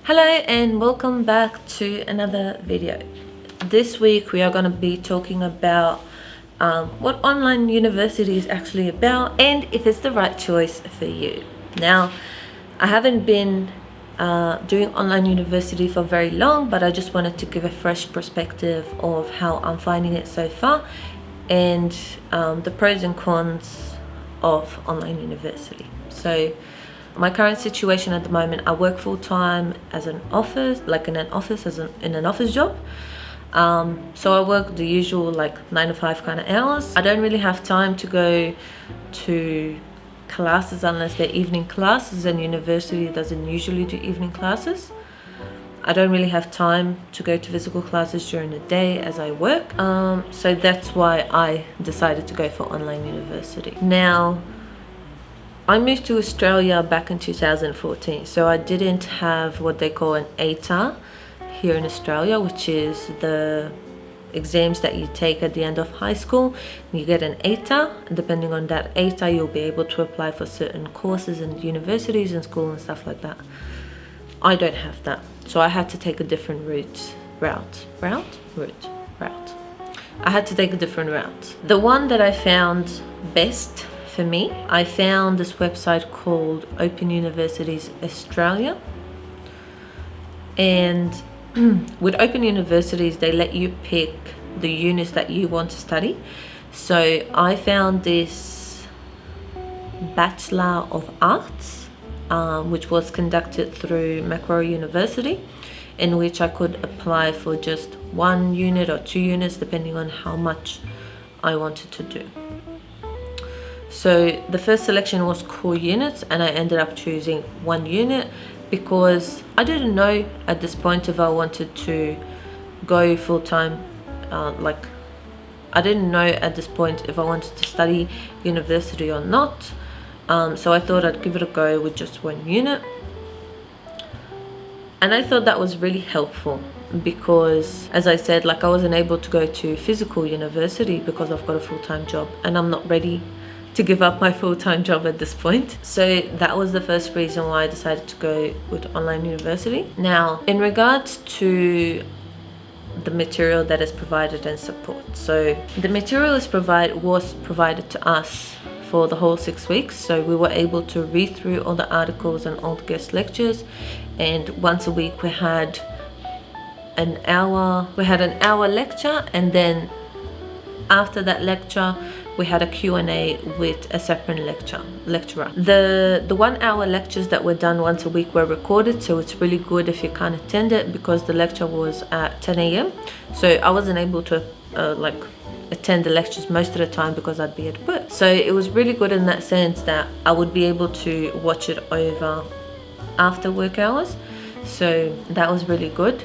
Hello and welcome back to another video. This week we are going to be talking about what online university is actually about and if it's the right choice for you. Now, I haven't been doing online university for very long, but I just wanted to give a fresh perspective of how I'm finding it so far and the pros and cons of online university. So my current situation at the moment, I work full-time as an office, like in an office, in an office job. So I work the usual like 9 to 5 kind of hours. I don't really have time to go to classes unless they're evening classes, and university doesn't usually do evening classes. I don't really have time to go to physical classes during the day as I work. So that's why I decided to go for online university. Now, I moved to Australia back in 2014, so I didn't have what they call an ATAR here in Australia, which is the exams that you take at the end of high school. You get an ATAR, and depending on that ATAR, you'll be able to apply for certain courses in universities and school and stuff like that. I don't have that, so I had to take a different route. I had to take a different route. The one that I found best for me, I found this website called Open Universities Australia, and with Open Universities they let you pick the units that you want to study. So I found this Bachelor of Arts, which was conducted through Macquarie University, in which I could apply for just 1 unit or 2 units depending on how much I wanted to do. So the first selection was core units, and I ended up choosing 1 unit because I didn't know at this point if I wanted to go full-time. I didn't know at this point if I wanted to study university or not. So I thought I'd give it a go with just 1 unit. And I thought that was really helpful because, as I said, like I wasn't able to go to physical university because I've got a full-time job and I'm not ready to give up my full-time job at this point. So that was the first reason why I decided to go with online university. Now, in regards to the material that is provided and support, so the material was provided to us for the whole 6 weeks, so we were able to read through all the articles and all the guest lectures, and once a week we had an hour lecture, and then after that lecture we had a Q&A with a separate lecturer. The 1 hour lectures that were done once a week were recorded, so it's really good if you can't attend it because the lecture was at 10 a.m. So I wasn't able to attend the lectures most of the time because I'd be at work. So it was really good in that sense that I would be able to watch it over after work hours. So that was really good.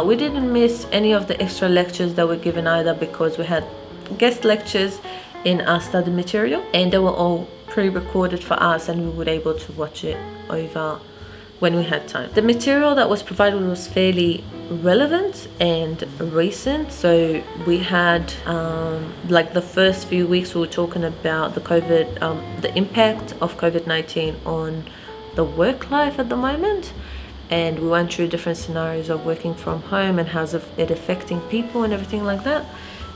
We didn't miss any of the extra lectures that were given either because we had guest lectures in our study material and they were all pre-recorded for us, and we were able to watch it over when we had time. The material that was provided was fairly relevant and recent. So we had like the first few weeks we were talking about the impact of COVID-19 on the work life at the moment, and we went through different scenarios of working from home and how's it affecting people and everything like that.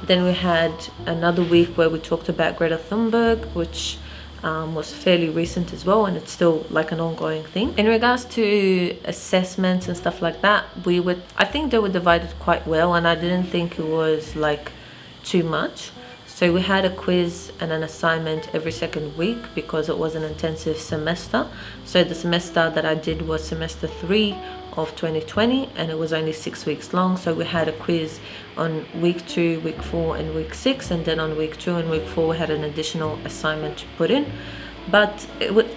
Then we had another week where we talked about Greta Thunberg, which was fairly recent as well, and it's still like an ongoing thing. In regards to assessments and stuff like that, I think they were divided quite well, and I didn't think it was like too much. So we had a quiz and an assignment every second week because it was an intensive semester. So the semester that I did was semester 3 of 2020, and it was only 6 weeks long. So we had a quiz on week 2, week 4 and week 6, and then on week 2 and week 4 we had an additional assignment to put in. But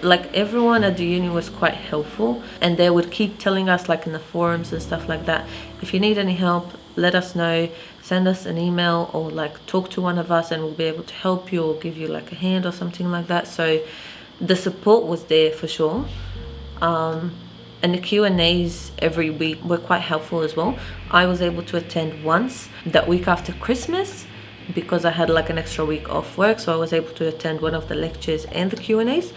like everyone at the uni was quite helpful, and they would keep telling us, like in the forums and stuff like that, if you need any help, let us know, send us an email or like talk to one of us and we'll be able to help you or give you like a hand or something like that. So the support was there for sure. And the Q&As every week were quite helpful as well. I was able to attend once that week after Christmas because I had like an extra week off work, so I was able to attend one of the lectures and the Q&As,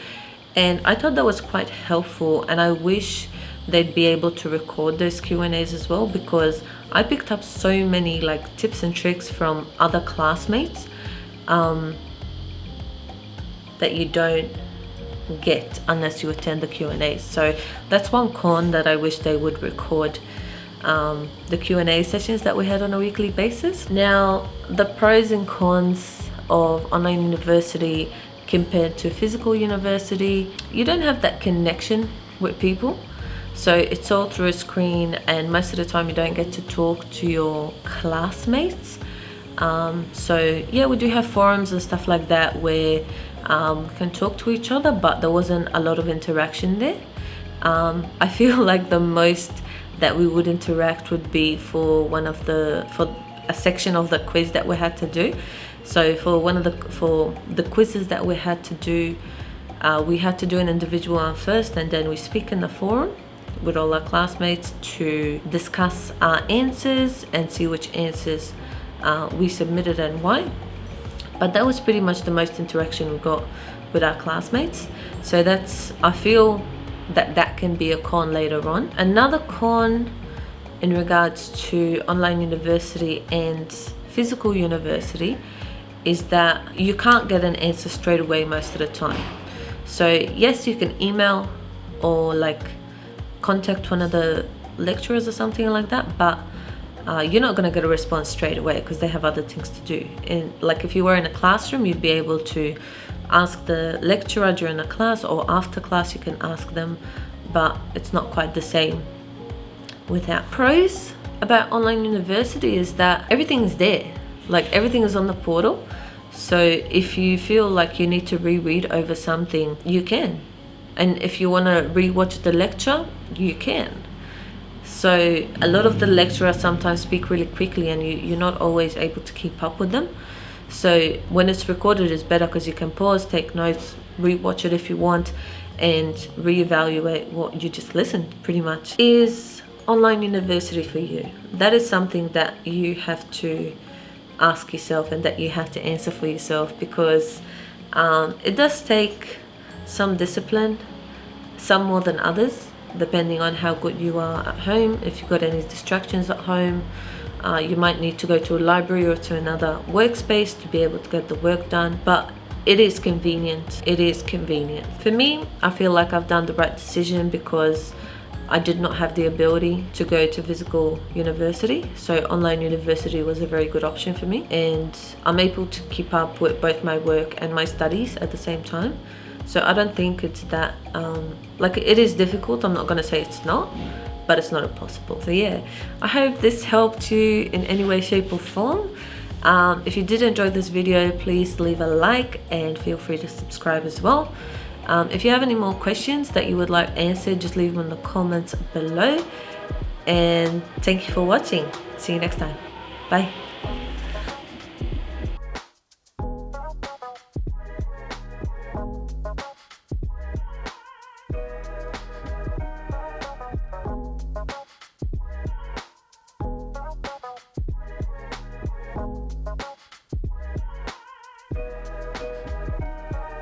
and I thought that was quite helpful. And I wish they'd be able to record those Q&As as well, because I picked up so many like tips and tricks from other classmates that you don't get unless you attend the Q&As. So that's one con that I wish they would record, the Q&A sessions that we had on a weekly basis. Now, the pros and cons of online university compared to physical university: you don't have that connection with people, so it's all through a screen, and most of the time you don't get to talk to your classmates. So yeah, we do have forums and stuff like that where we can talk to each other, but there wasn't a lot of interaction there. I feel like the most that we would interact would be for a section of the quiz that we had to do. So for the quizzes that we had to do, we had to do an individual one first, and then we speak in the forum with all our classmates to discuss our answers and see which answers we submitted and why. But that was pretty much the most interaction we got with our classmates. So I feel that can be a con later on. Another con in regards to online university and physical university is that you can't get an answer straight away most of the time. So yes, you can email or like contact one of the lecturers or something like that, but you're not going to get a response straight away because they have other things to do. And like if you were in a classroom, you'd be able to ask the lecturer during a class, or after class you can ask them, but it's not quite the same without. Pros about online university is that everything is there, like everything is on the portal. So if you feel like you need to reread over something, you can. And if you want to rewatch the lecture, you can. So a lot of the lecturers sometimes speak really quickly, and you're not always able to keep up with them. So when it's recorded, it's better because you can pause, take notes, rewatch it if you want, and reevaluate what you just listened pretty much. Is online university for you? That is something that you have to ask yourself and that you have to answer for yourself, because it does take some discipline, some more than others, depending on how good you are at home. If you've got any distractions at home, you might need to go to a library or to another workspace to be able to get the work done. But it is convenient. It is convenient. For me, I feel like I've done the right decision because I did not have the ability to go to physical university. So online university was a very good option for me. And I'm able to keep up with both my work and my studies at the same time. So I don't think it's that, like it is difficult. I'm not going to say it's not, but it's not impossible. So yeah, I hope this helped you in any way, shape or form. If you did enjoy this video, please leave a like and feel free to subscribe as well. If you have any more questions that you would like answered, just leave them in the comments below. And thank you for watching. See you next time. Bye.